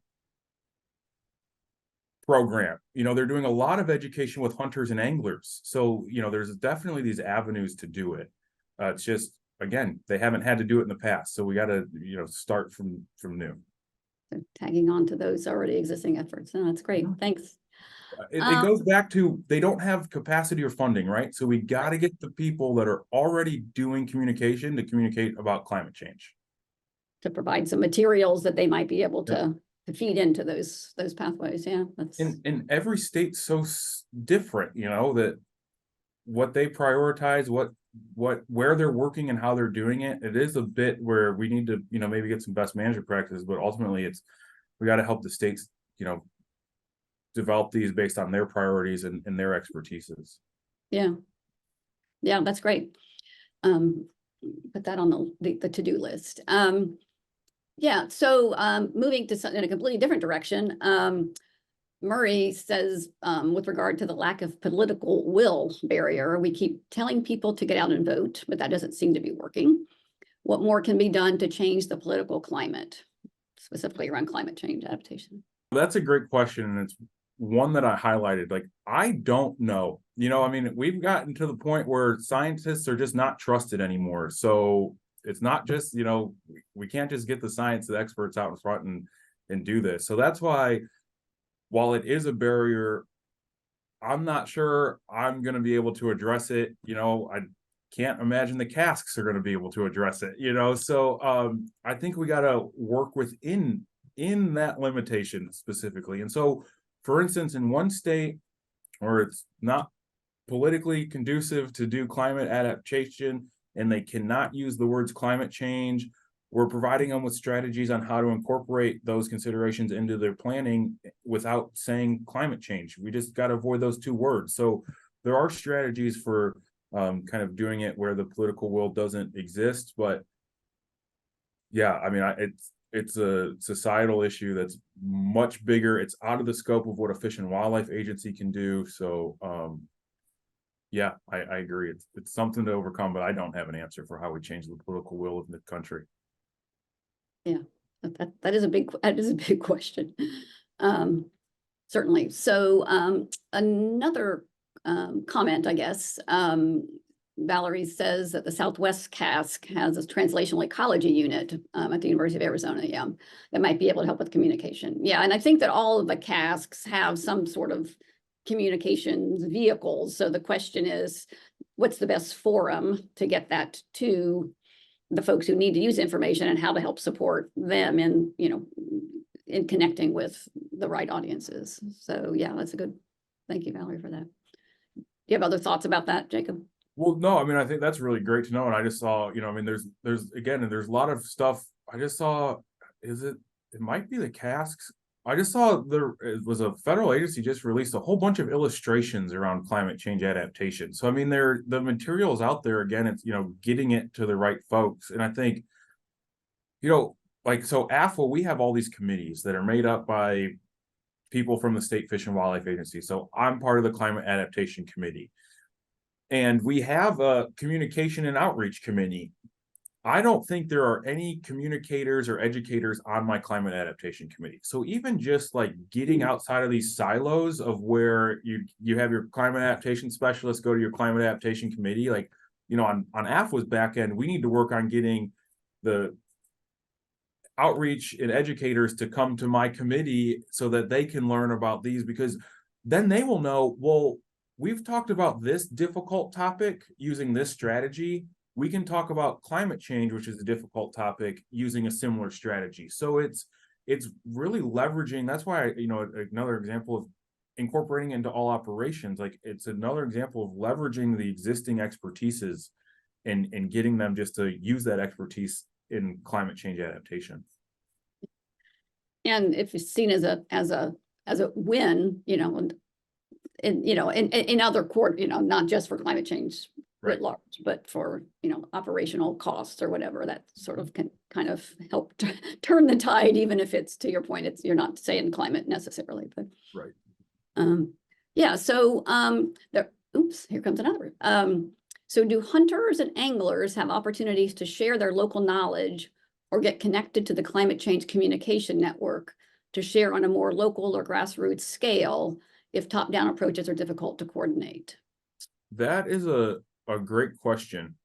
program. You know, they're doing a lot of education with hunters and anglers. So, you know, there's definitely these avenues to do it. It's just, again, they haven't had to do it in the past. So we got to, you know, start from new. so tagging on to those already existing efforts. And that's great. Thanks. It goes back to, they don't have capacity or funding, right? So we got to get the people that are already doing communication to communicate about climate change. To provide some materials that they might be able to feed into those pathways. Yeah. And every state's so different, you know, that what they prioritize, where they're working and how they're doing it. It is a bit where we need to, you know, maybe get some best management practices, but ultimately we got to help the states, you know, develop these based on their priorities and their expertises. Yeah. Yeah, that's great. Put that on the to-do list. Yeah, so moving to in a completely different direction, Murray says, with regard to the lack of political will barrier, we keep telling people to get out and vote, but that doesn't seem to be working. What more can be done to change the political climate, specifically around climate change adaptation? That's a great question, and it's one that I highlighted. Like, I don't know. You know, I mean, we've gotten to the point where scientists are just not trusted anymore. So it's not just, you know, we can't just get the science, the experts out in front and do this. So that's why, while it is a barrier, I'm not sure I'm going to be able to address it. You know, I can't imagine the CASCs are going to be able to address it, you know. So I think we got to work within that limitation specifically. And so, for instance, in one state where it's not politically conducive to do climate adaptation and they cannot use the words climate change, we're providing them with strategies on how to incorporate those considerations into their planning without saying climate change. We just got to avoid those two words. So there are strategies for kind of doing it where the political will doesn't exist. But yeah, I mean, it's a societal issue that's much bigger. It's out of the scope of what a Fish and Wildlife Agency can do. So yeah, I agree. It's something to overcome, but I don't have an answer for how we change the political will of the country. Yeah, that is a big question. Certainly. So another comment, I guess. Valerie says that the Southwest CASC has a translational ecology unit at the University of Arizona, that might be able to help with communication. Yeah, and I think that all of the CASCs have some sort of communications vehicles. So the question is, what's the best forum to get that to the folks who need to use information, and how to help support them in, you know, in connecting with the right audiences. So yeah, that's a good, thank you, Valerie, for that. Do you have other thoughts about that, Jacob? Well, no, I mean, I think that's really great to know. And I just saw, you know, I mean, there's a lot of stuff. I just saw, it might be the CASCs. I just saw it was a federal agency just released a whole bunch of illustrations around climate change adaptation. So, I mean, the materials out there, again, it's, you know, getting it to the right folks. And I think, you know, like, so AFWA, we have all these committees that are made up by people from the State Fish and Wildlife Agency. So I'm part of the Climate Adaptation Committee. And we have a communication and outreach committee. I don't think there are any communicators or educators on my climate adaptation committee. So even just like getting outside of these silos of where you have your climate adaptation specialist go to your climate adaptation committee, like, you know, on AFWA's back end, we need to work on getting the outreach and educators to come to my committee so that they can learn about these, because then they will know, well, we've talked about this difficult topic using this strategy. We can talk about climate change, which is a difficult topic, using a similar strategy. So it's really leveraging. That's why, you know, another example of incorporating into all operations. Like, it's another example of leveraging the existing expertises and getting them just to use that expertise in climate change adaptation. And if it's seen as a win, you know, in other not just for climate change Right. writ large, but for, operational costs or whatever, that sort of can kind of help turn the tide, even if it's, to your point, you're not saying climate necessarily, but. Right. Yeah, so here comes another. So do hunters and anglers have opportunities to share their local knowledge or get connected to the climate change communication network to share on a more local or grassroots scale if top-down approaches are difficult to coordinate? That is a great question.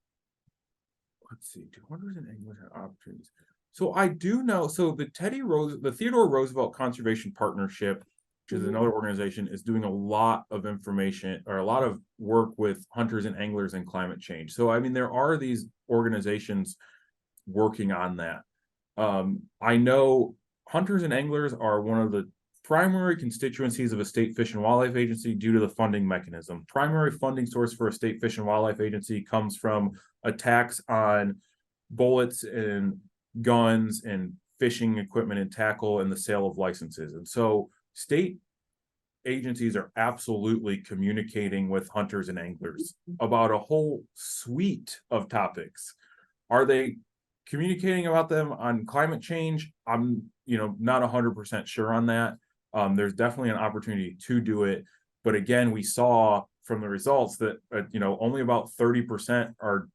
Let's see, do hunters and anglers have opportunities? So I do know, so the Theodore Roosevelt Conservation Partnership, which is another organization, is doing a lot of information or a lot of work with hunters and anglers and climate change. So, I mean, there are these organizations working on that. I know hunters and anglers are one of the primary constituencies of a state fish and wildlife agency due to the funding mechanism. Primary funding source for a state fish and wildlife agency comes from a tax on bullets and guns and fishing equipment and tackle and the sale of licenses. And so state agencies are absolutely communicating with hunters and anglers about a whole suite of topics. Are they communicating about them on climate change? I'm, not 100% sure on that. There's definitely an opportunity to do it. But again, we saw from the results that, only about 30% are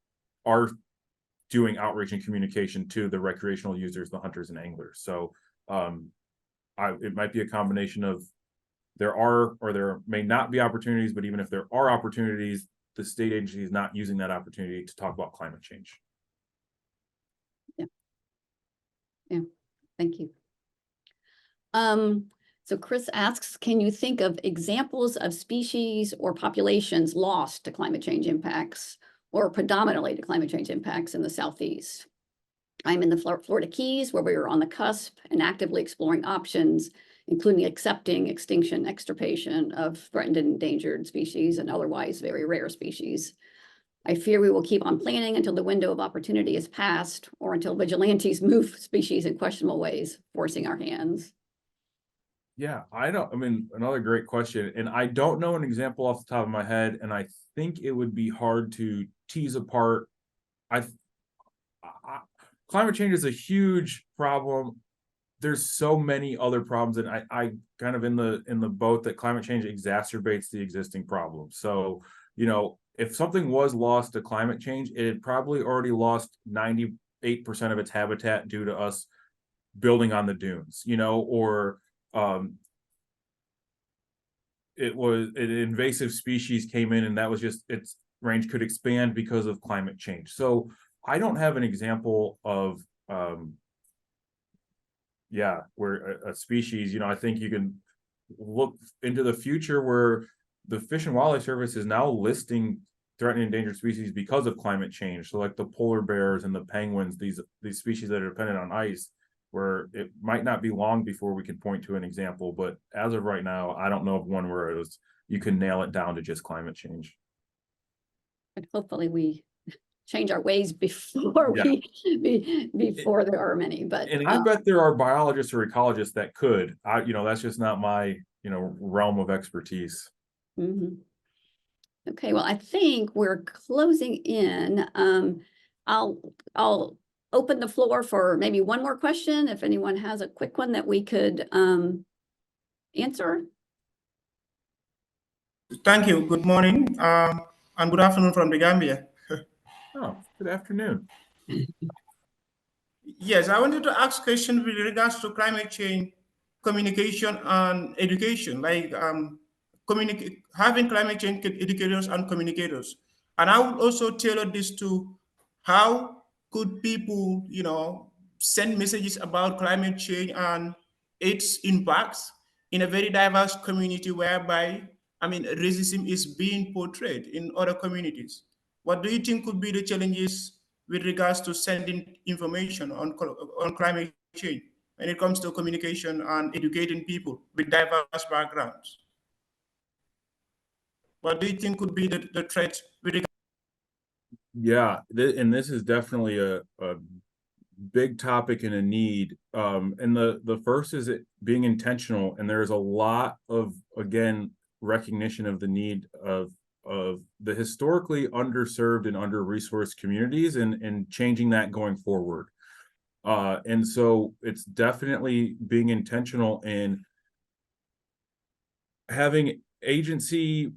doing outreach and communication to the recreational users, the hunters and anglers. So it might be a combination of there are or there may not be opportunities, but even if there are opportunities, the state agency is not using that opportunity to talk about climate change. Yeah, thank you. So Chris asks, can you think of examples of species or populations lost to climate change impacts or predominantly to climate change impacts in the Southeast? I'm in the Florida Keys, where we are on the cusp and actively exploring options, including accepting extinction, extirpation of threatened and endangered species and otherwise very rare species. I fear we will keep on planning until the window of opportunity is passed or until vigilantes move species in questionable ways, forcing our hands. Yeah, another great question. And I don't know an example off the top of my head, and I think it would be hard to tease apart. Climate change is a huge problem. There's so many other problems, and I kind of in the boat that climate change exacerbates the existing problems. So, if something was lost to climate change, it had probably already lost 98% of its habitat due to us building on the dunes, or an invasive species came in and that was just its range could expand because of climate change. So I don't have an example of where a species, I think you can look into the future where the Fish and Wildlife Service is now listing threatened and endangered species because of climate change. So like the polar bears and the penguins, these species that are dependent on ice, where it might not be long before we can point to an example. But as of right now, I don't know of one where you can nail it down to just climate change. But hopefully we change our ways before before there are many. But I bet there are biologists or ecologists that could. That's just not my realm of expertise. Okay, well, I think we're closing in. I'll open the floor for maybe one more question if anyone has a quick one that we could answer. Thank you. Good morning and good afternoon from the Gambia. Oh, good afternoon. Yes, I wanted to ask a question with regards to climate change, communication, and education, like having climate change educators and communicators. And I would also tailor this to how could people, send messages about climate change and its impacts in a very diverse community whereby, racism is being portrayed in other communities. What do you think could be the challenges with regards to sending information on climate change when it comes to communication and educating people with diverse backgrounds? what do you think could be the threats with regard? Yeah, and this is definitely a big topic and a need. And the first is it being intentional, and there's a lot of, again, recognition of the need of the historically underserved and under-resourced communities, and changing that going forward. And so it's definitely being intentional in having agency,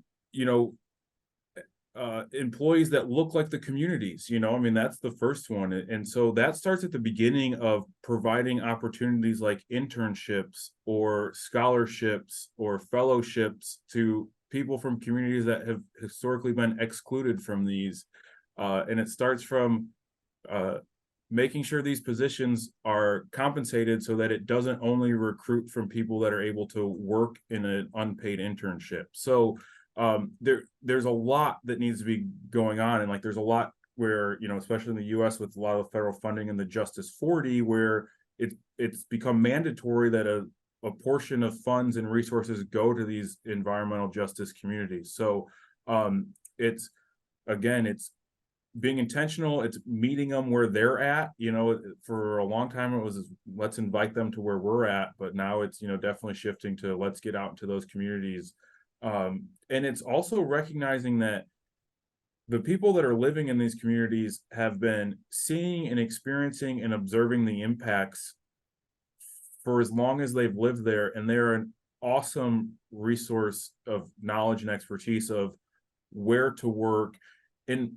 employees that look like the communities, I mean, that's the first one. And so that starts at the beginning of providing opportunities like internships or scholarships or fellowships to people from communities that have historically been excluded from these. And it starts from making sure these positions are compensated so that it doesn't only recruit from people that are able to work in an unpaid internship. So there's a lot that needs to be going on, and like there's a lot where, especially in the US with a lot of federal funding in the Justice 40, where it's become mandatory that a portion of funds and resources go to these environmental justice communities. So it's being intentional, it's meeting them where they're at. For a long time it was, let's invite them to where we're at, but now it's, definitely shifting to let's get out into those communities. And it's also recognizing that the people that are living in these communities have been seeing and experiencing and observing the impacts for as long as they've lived there, and they're an awesome resource of knowledge and expertise of where to work. And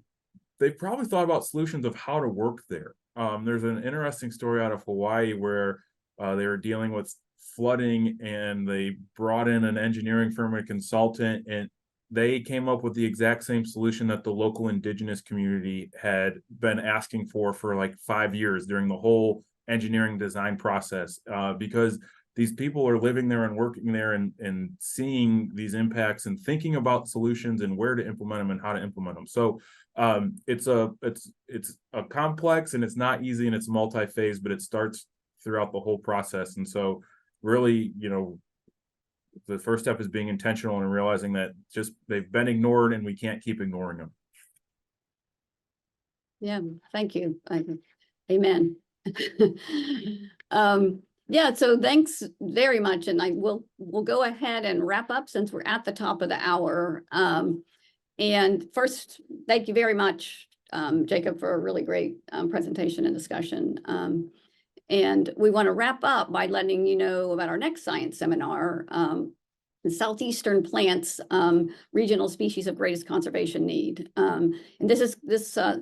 they've probably thought about solutions of how to work there. There's an interesting story out of Hawaii where they were dealing with flooding, and they brought in an engineering firm, a consultant, and they came up with the exact same solution that the local indigenous community had been asking for like 5 years during the whole engineering design process, because these people are living there and working there and seeing these impacts and thinking about solutions and where to implement them and how to implement them. So it's a complex, and it's not easy, and it's multi-phase, but it starts throughout the whole process. And so really, the first step is being intentional and realizing that just they've been ignored, and we can't keep ignoring them. Yeah, thank you. Amen. Yeah, so thanks very much. And we'll go ahead and wrap up since we're at the top of the hour. And first, thank you very much, Jacob, for a really great presentation and discussion. And we want to wrap up by letting you know about our next science seminar, Southeastern Plants, Regional Species of Greatest Conservation Need. And this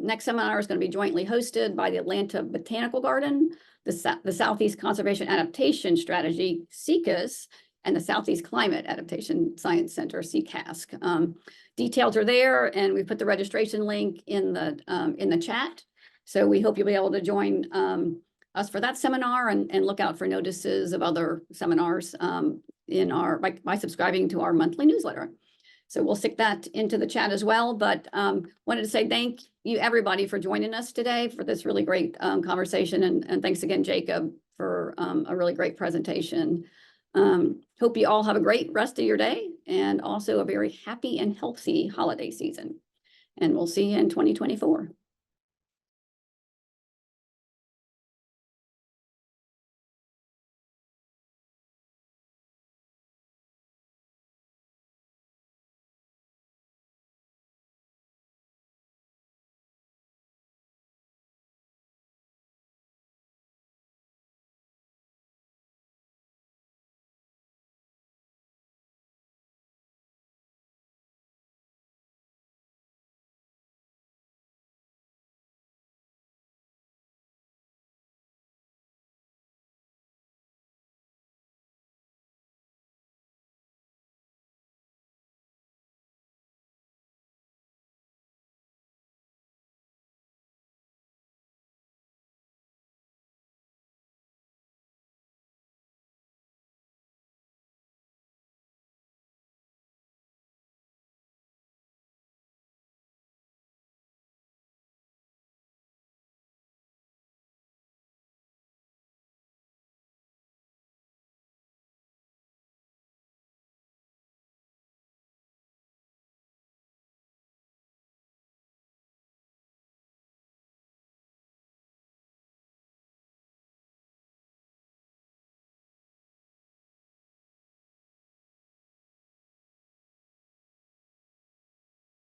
next seminar is going to be jointly hosted by the Atlanta Botanical Garden, the Southeast Conservation Adaptation Strategy, SE CASC, and the Southeast Climate Adaptation Science Center, SE CASC. Details are there, and we put the registration link in the chat. So we hope you'll be able to join us for that seminar, and look out for notices of other seminars by subscribing to our monthly newsletter. So we'll stick that into the chat as well. But wanted to say thank you everybody for joining us today for this really great conversation, and thanks again, Jacob, for a really great presentation. Hope you all have a great rest of your day, and also a very happy and healthy holiday season. And we'll see you in 2024.